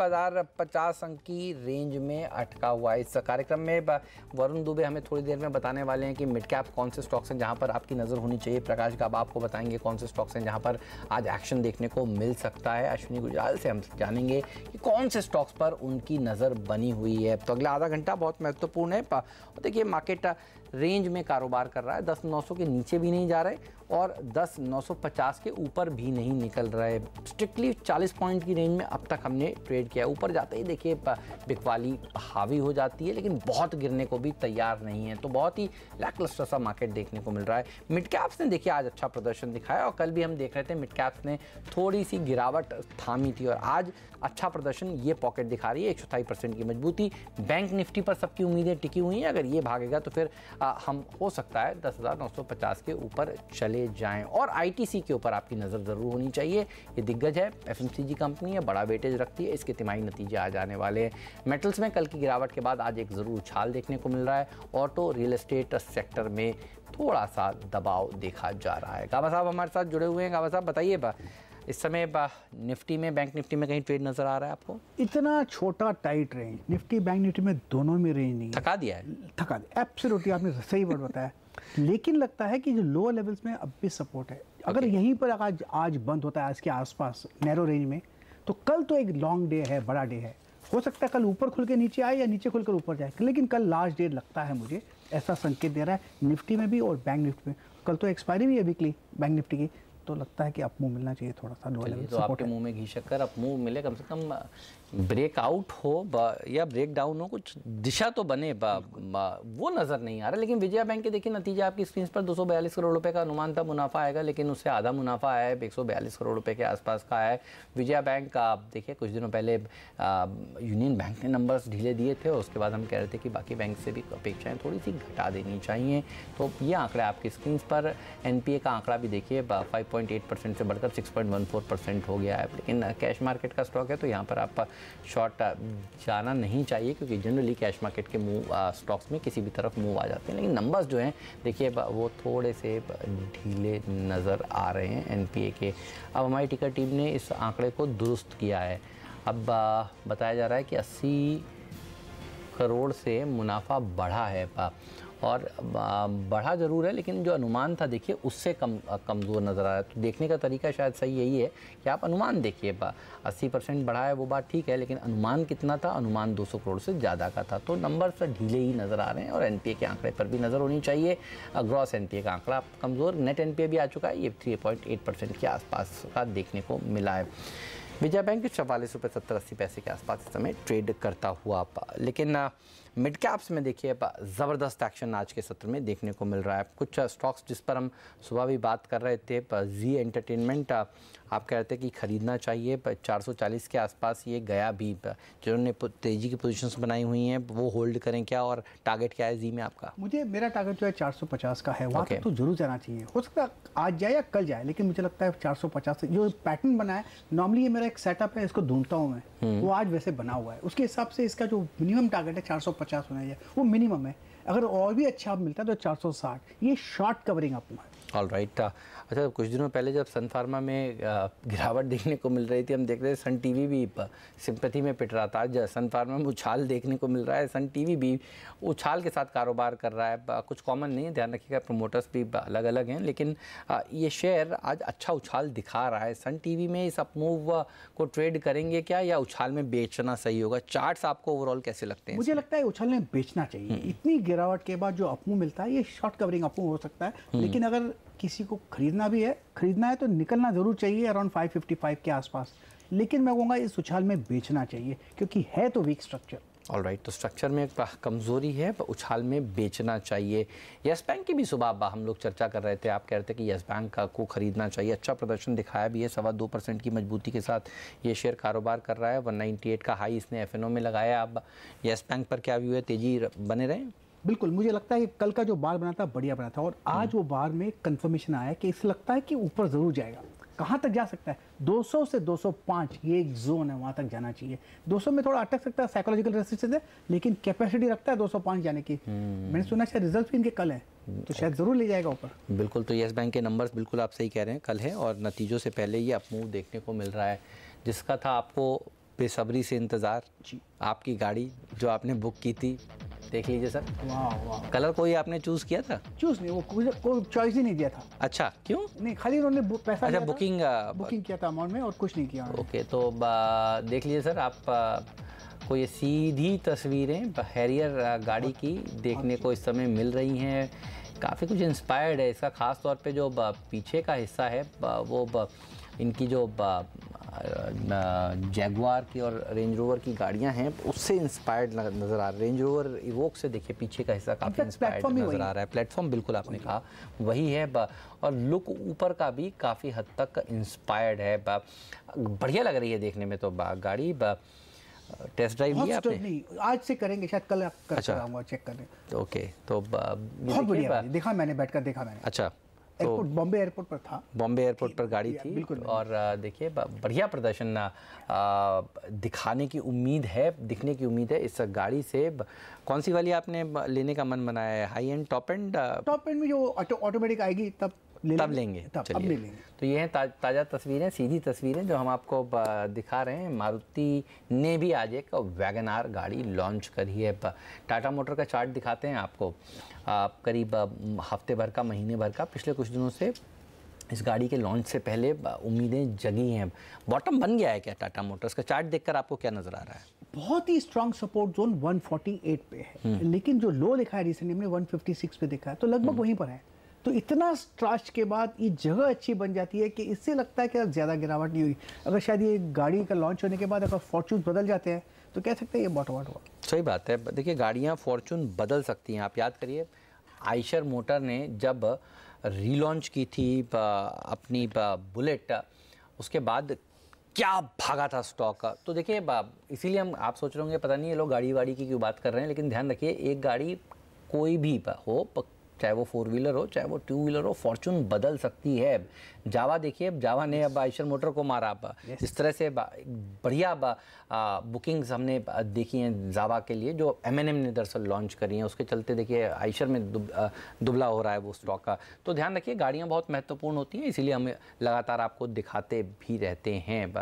बाजार 50 अंक की रेंज में अटका हुआ है। इस कार्यक्रम में वरुण दुबे हमें थोड़ी देर में बताने वाले हैं कि मिड कैप कौन से स्टॉक्स हैं जहां पर आपकी नज़र होनी चाहिए। प्रकाश गाबा आपको बताएंगे कौन से स्टॉक्स हैं जहां पर आज एक्शन देखने को मिल सकता है। अश्विनी गुजराल से हम जानेंगे कि कौन से स्टॉक्स पर उनकी नज़र बनी हुई है। तो अगला आधा घंटा बहुत महत्वपूर्ण है। देखिए मार्केट रेंज में कारोबार कर रहा है, 10,900 के नीचे भी नहीं जा रहे और 10,950 के ऊपर भी नहीं निकल रहे। स्ट्रिक्टली 40 पॉइंट की रेंज में अब तक हमने ट्रेड किया। ऊपर जाते ही देखिए बिकवाली हावी हो जाती है, लेकिन बहुत गिरने को भी तैयार नहीं है। तो बहुत ही लैकलस्टर सा मार्केट देखने को मिल रहा है। मिड कैप्स ने देखिए आज अच्छा प्रदर्शन दिखाया और कल भी हम देख रहे थे मिड कैप्स ने थोड़ी सी गिरावट थामी थी और आज अच्छा प्रदर्शन ये पॉकेट दिखा रही है। 127% की मजबूती। बैंक निफ्टी पर सबकी उम्मीदें टिकी हुई हैं। अगर ये भागेगा तो फिर हम हो सकता है 10,950 के ऊपर चले जाएं। और आईटीसी के ऊपर आपकी नज़र ज़रूर होनी चाहिए। ये दिग्गज है, एफएमसीजी कंपनी है, बड़ा वेटेज रखती है, इसके तिमाही नतीजे आ जाने वाले हैं। मेटल्स में कल की गिरावट के बाद आज एक ज़रूर उछाल देखने को मिल रहा है। ऑटो रियल एस्टेट सेक्टर में थोड़ा सा दबाव देखा जा रहा है। गाबा साहब हमारे साथ जुड़े हुए हैं। गाबा साहब बताइए इस समय निफ्टी में, बैंक निफ्टी में कहीं ट्रेड नजर आ रहा है आपको? इतना छोटा tight range Nifty bank Nifty में दोनों में रेंज नहीं है। थका दिया है, थका दिया एब्सोल्युटली, आपने सही वर्ड बताया। लेकिन लगता है कि जो लोअर लेवल्स में अब भी सपोर्ट है। अगर यहीं पर आज बंद होता है आज के आसपास नैरो रेंज में, तो कल तो एक लॉन्ग डे है, बड़ा डे है। हो सकता है कल ऊपर खुल के नीचे आए या नीचे खुल कर ऊपर जाए, लेकिन कल लास्ट डे लगता है, मुझे ऐसा संकेत दे रहा है निफ्टी में भी और बैंक निफ्टी में। कल तो एक्सपायरी भी है वीकली बैंक निफ्टी की, तो लगता है कि अप मूव मिलना चाहिए थोड़ा सा। तो आपके मुंह में घी शक्कर, अप मूव मिले, कम से कम ब्रेकआउट हो या ब्रेक डाउन हो, कुछ दिशा तो बने। वो नज़र नहीं आ रहा। लेकिन विजया बैंक के देखिए नतीजा आपकी स्क्रीन पर 242 करोड़ रुपए का अनुमान था मुनाफा आएगा, लेकिन उससे आधा मुनाफा आया है, 142 करोड़ रुपए के आसपास का है विजया बैंक का। आप देखिए कुछ दिनों पहले यूनियन बैंक ने नंबर्स ढीले दिए थे और उसके बाद हम कह रहे थे कि बाकी बैंक से भी अपेक्षाएँ थोड़ी सी घटा देनी चाहिए। तो ये आंकड़े आपकी स्क्रीन पर। एनपीए का आंकड़ा भी देखिए 5.8% से बढ़कर 6.14% हो गया है। लेकिन कैश मार्केट का स्टॉक है तो यहाँ पर आप शॉर्ट जाना नहीं चाहिए, क्योंकि जनरली कैश मार्केट के मूव स्टॉक्स में किसी भी तरफ मूव आ जाते हैं। लेकिन नंबर्स जो हैं देखिए वो थोड़े से ढीले नज़र आ रहे हैं एनपीए के। अब हमारी टिकर टीम ने इस आंकड़े को दुरुस्त किया है। अब बताया जा रहा है कि 80 करोड़ से मुनाफा बढ़ा है और बढ़ा ज़रूर है, लेकिन जो अनुमान था देखिए उससे कमज़ोर नज़र आ रहा है। तो देखने का तरीका शायद सही यही है कि आप अनुमान देखिए। 80% बढ़ा है वो बात ठीक है, लेकिन अनुमान कितना था? अनुमान 200 करोड़ से ज़्यादा का था। तो नंबर ढीले ही नज़र आ रहे हैं और एनपीए के आंकड़े पर भी नज़र होनी चाहिए। ग्रॉस एनपीए का आंकड़ा कमज़ोर, नेट एनपीए भी आ चुका है, ये 3.8% के आसपास का देखने को मिला है। विजया बैंक 44 रुपये 70-80 पैसे के आसपास इस समय ट्रेड करता हुआ। लेकिन मिड कैप्स में देखिए ज़बरदस्त एक्शन आज के सत्र में देखने को मिल रहा है। कुछ स्टॉक्स जिस पर हम सुबह भी बात कर रहे थे, जी एंटरटेनमेंट आप कह रहे थे कि ख़रीदना चाहिए, 440 के आसपास ये गया भी। जिन्होंने तेज़ी की पोजीशंस बनाई हुई हैं वो होल्ड करें क्या, और टारगेट क्या है जी में आपका? मेरा टारगेट जो है 450 का है, वहाँ तक तो जरूर जाना चाहिए। हो सकता है आज जाए या कल जाए, लेकिन मुझे लगता है 450 जो पैटर्न बना है, नॉर्मली ये मेरा एक सेटअप है, इसको ढूंढता हूँ मैं, वो आज वैसे बना हुआ है। उसके हिसाब से इसका जो मिनिमम टारगेट है 450 होना चाहिए, वो मिनिमम है। अगर और भी अच्छा मिलता है तो 460, ये शॉर्ट कवरिंग अप है। All right. अच्छा, कुछ दिनों पहले जब सन फार्मा में गिरावट देखने को मिल रही थी, हम देख रहे थे सन टीवी भी सिंपैथी में पिट रहा था। आज सन फार्मा में उछाल देखने को मिल रहा है, सन टीवी भी उछाल के साथ कारोबार कर रहा है। कुछ कॉमन नहीं है, ध्यान रखिएगा, प्रमोटर्स भी अलग अलग हैं, लेकिन ये शेयर आज अच्छा उछाल दिखा रहा है। सन टीवी में इस अपमूव को ट्रेड करेंगे क्या, या उछाल में बेचना सही होगा? चार्ट्स आपको ओवरऑल कैसे लगते हैं? मुझे लगता है उछाल में बेचना चाहिए। इतनी गिरावट के बाद जो अपमूव मिलता है, ये शॉर्ट कवरिंग अपमूव हो सकता है, लेकिन अगर किसी को खरीदना है तो निकलना जरूर चाहिए अराउंड 555 के आसपास। लेकिन मैं कहूँगा इस उछाल में बेचना चाहिए, क्योंकि है तो वीक स्ट्रक्चर। ऑल राइट, तो स्ट्रक्चर में कमज़ोरी है, उछाल में बेचना चाहिए। यस बैंक की भी सुबह हम लोग चर्चा कर रहे थे, आप कह रहे थे कि यस बैंक को खरीदना चाहिए। अच्छा प्रदर्शन दिखाया भी है, 2.25% की मजबूती के साथ ये शेयर कारोबार कर रहा है। 198 का हाई इसने एफएनओ में लगाया। अब यस बैंक पर क्या व्यू है, तेजी बने रहे? बिल्कुल, मुझे लगता है कि कल का जो बार बना था बढ़िया बना था, और आज वो बार में कंफर्मेशन आया कि इससे लगता है कि ऊपर ज़रूर जाएगा। कहाँ तक जा सकता है? 200 से 205 ये एक जोन है, वहाँ तक जाना चाहिए। 200 में थोड़ा अटक सकता है, साइकोलॉजिकल रेजिस्टेंस है, लेकिन कैपेसिटी रखता है 205 जाने की। मैंने सुना शायद रिजल्ट भी इनके कल है, तो शायद ज़रूर ले जाएगा ऊपर। बिल्कुल, तो येस बैंक के नंबर्स बिल्कुल आप सही कह रहे हैं, कल है और नतीजों से पहले ये अपमूव देखने को मिल रहा है। जिसका था आपको बेसब्री से इंतज़ार जी। आपकी गाड़ी जो आपने बुक की थी, देख लीजिए सर। वाह वाह। कलर कोई आपने चूज़ किया था? चूज नहीं, वो कोई चॉइस ही नहीं दिया था। अच्छा, क्यों? नहीं, खाली उन्होंने पैसा अच्छा, लिया था, बुकिंग किया था अमाउंट में, और कुछ नहीं किया उन्होंने। ओके, तो देख लीजिए सर, आप को ये सीधी तस्वीरें हैरियर गाड़ी की देखने को इस समय मिल रही हैं। काफ़ी कुछ इंस्पायर्ड है इसका, ख़ास तौर पे जो पीछे का हिस्सा है वो इनकी जो जैगुआर की और रेंज रोवर की गाड़ियां हैं उससे इंस्पायर्ड नज़र आ रहा है। रेंज रोवर इवोक से देखिए पीछे का हिस्सा काफ़ी इंस्पायर्ड नज़र आ रहा है। प्लेटफॉर्म बिल्कुल आपने कहा वही है, और लुक ऊपर का भी काफ़ी हद तक इंस्पायर्ड है। बढ़िया लग रही है देखने में तो गाड़ी। टेस्ट ड्राइव लिया आपने? नहीं, आज से करेंगे, शायद कल कर अच्छा, आऊंगा चेक करने। ओके, तो बहुत बढ़िया, देखा मैंने, बैठकर देखा मैंने। अच्छा, एयरपोर्ट, बॉम्बे एयरपोर्ट पर था। बॉम्बे एयरपोर्ट पर गाड़ी थी, बिल्कुल। और देखिए बढ़िया प्रदर्शन दिखाने की उम्मीद है, दिखने की उम्मीद है इस गाड़ी से। कौन सी वाली आपने लेने का मन बनाया है? High and, top and? Top and में जो ऑटोमेटिक आएगी तब लेंगे। अब ले लेंगे। तो ये हैं ताज़ा तस्वीरें, सीधी तस्वीरें जो हम आपको दिखा रहे हैं। मारुति ने भी आज एक वैगन आर गाड़ी लॉन्च करी है। टाटा मोटर का चार्ट दिखाते हैं आपको, करीब हफ्ते भर का, महीने भर का, पिछले कुछ दिनों से इस गाड़ी के लॉन्च से पहले उम्मीदें जगी हैं। बॉटम बन गया है क्या टाटा मोटर्स का? चार्ट देखकर आपको क्या नज़र आ रहा है? बहुत ही स्ट्रांग सपोर्ट जोन 148 पे है, लेकिन जो लो लिखा है रिसेंटली हमने 156 पे देखा है, तो लगभग वहीं पर है। तो इतना ट्रस्ट के बाद ये जगह अच्छी बन जाती है कि इससे लगता है कि ज़्यादा गिरावट नहीं हुई। अगर शायद ये गाड़ी का लॉन्च होने के बाद अगर फॉर्च्यून बदल जाते हैं तो कह सकते हैं ये बॉटम आउट हुआ। सही बात है। देखिए गाड़ियाँ फॉर्च्यून बदल सकती हैं। आप याद करिए आइशर मोटर ने जब रीलॉन्च की थी अपनी बुलेट, उसके बाद क्या भागा था स्टॉक। तो देखिए इसीलिए हम, आप सोच रहे होंगे पता नहीं ये लोग गाड़ी वाड़ी की क्यों बात कर रहे हैं, लेकिन ध्यान रखिए एक गाड़ी कोई भी हो, चाहे वो 4 व्हीलर हो चाहे वो 2 व्हीलर हो, फॉर्च्यून बदल सकती है। जावा देखिए, जावा ने अब आइशर मोटर को मारा। इस तरह से बढ़िया बुकिंग्स हमने देखी हैं जावा के लिए, जो M&M ने दरअसल लॉन्च करी हैं। उसके चलते देखिए आइशर में दुबला हो रहा है वो स्टॉक का। तो ध्यान रखिए गाड़ियाँ बहुत महत्वपूर्ण होती हैं, इसीलिए हम लगातार आपको दिखाते भी रहते हैं।